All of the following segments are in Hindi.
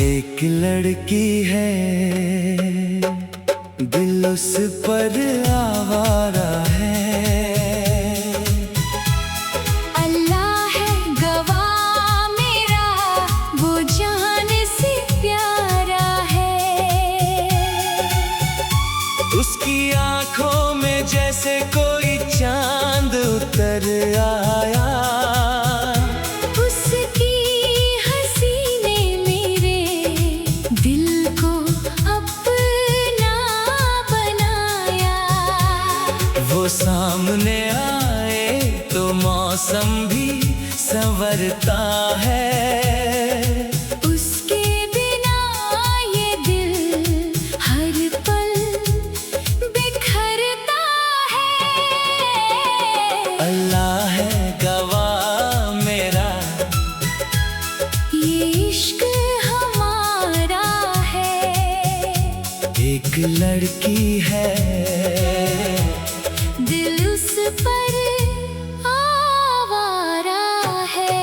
एक लड़की है, दिल उस पर आवारा है। अल्लाह है गवाह मेरा, वो जान से प्यारा है। उसकी आंखों में जैसे कोई चांद उतर आया। वो सामने आए तो मौसम भी संवरता है। उसके बिना ये दिल हर पल बिखरता है। अल्लाह है गवाह मेरा, ये इश्क हमारा है। एक लड़की है, दिल उस पर आवारा है।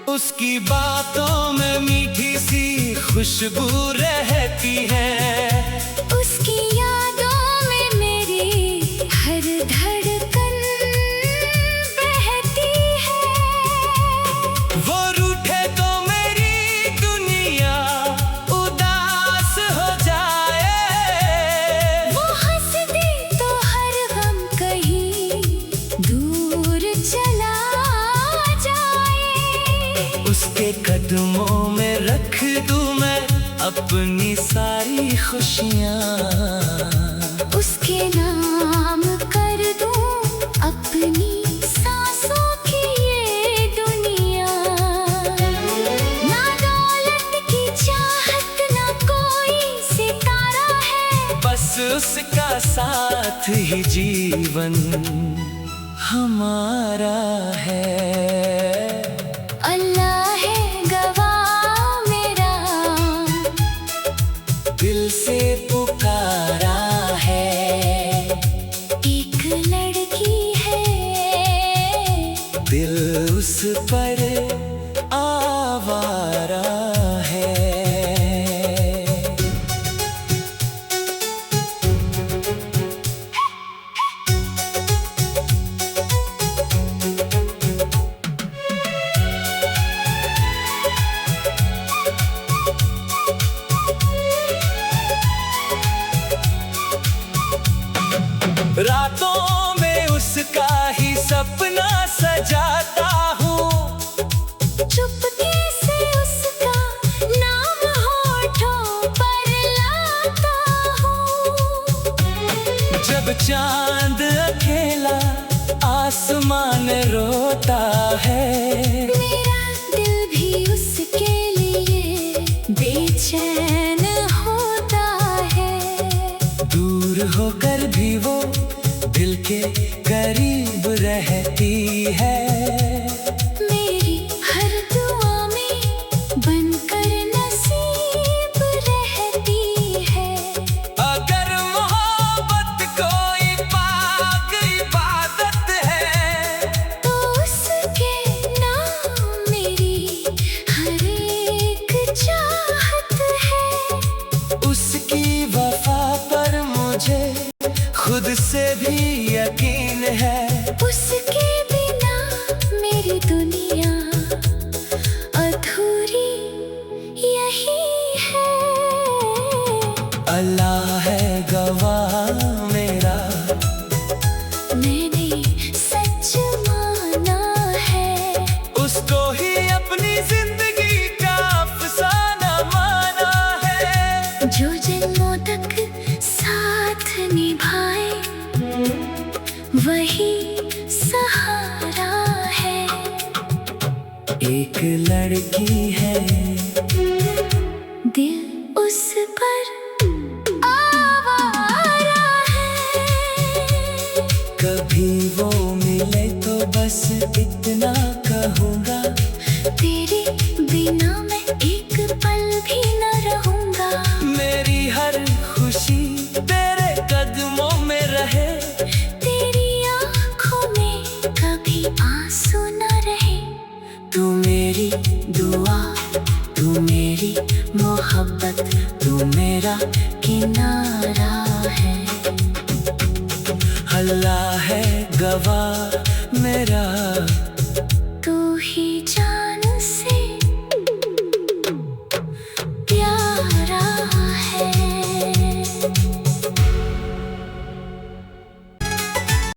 उसकी बातों में मीठी सी खुशबू रहती है। उसकी यादों में मेरी हर धड़कन बहती है। वो रूठे तो मेरी दुनिया उदास हो जाए। वो हंस दे तो हर गम कहीं दूर चला जाए। उसके कदमों में रख दूं मैं अपनी सारी खुशियाँ। उसके नाम कर दूं अपनी सांसों की ये दुनिया। ना दौलत की चाहत, ना कोई सितारा है, बस उसका साथ ही जीवन हमारा है। अल्लाह है गवाह मेरा, दिल से पुकारा है। एक लड़की है, दिल उस पर आवारा है। रातों में उसका ही सपना सजाता हूँ। चुपके से उसका नाम होठों पर लाता हूँ। जब चांद अकेला आसमान रोता है, मेरा दिल भी उसके लिए बेचैन होता है। दूर होकर भी वो दिल के करीब रहती है। मेरी हर दुआ में बनकर नसीब रहती है। अगर मोहब्बत कोई पाक इबादत है, तो उसके नाम मेरी हर एक चाहत है। उसकी वफा पर मुझे खुद से भी यकीन है। उसके बिना मेरी दुनिया अधूरी यही है। अल्लाह है गवाह मेरा, मैंने सच माना है। उसको ही अपनी जिंदगी का अफसाना माना है। जो जन्मों तक साथ निभाए वही सहारा है। एक लड़की है, दिल उस पर आवारा है। कभी वो मिले तो बस इतना कहूँगा, तेरे बिना मैं एक पल भी न रहूंगा। मेरी हर खुशी तेरे कदमों में रहे, तेरी आँखों में कभी आंसू न रहे। तू मेरी दुआ, तू मेरी मोहब्बत, तू मेरा किनारा है। अल्लाह है गवाह,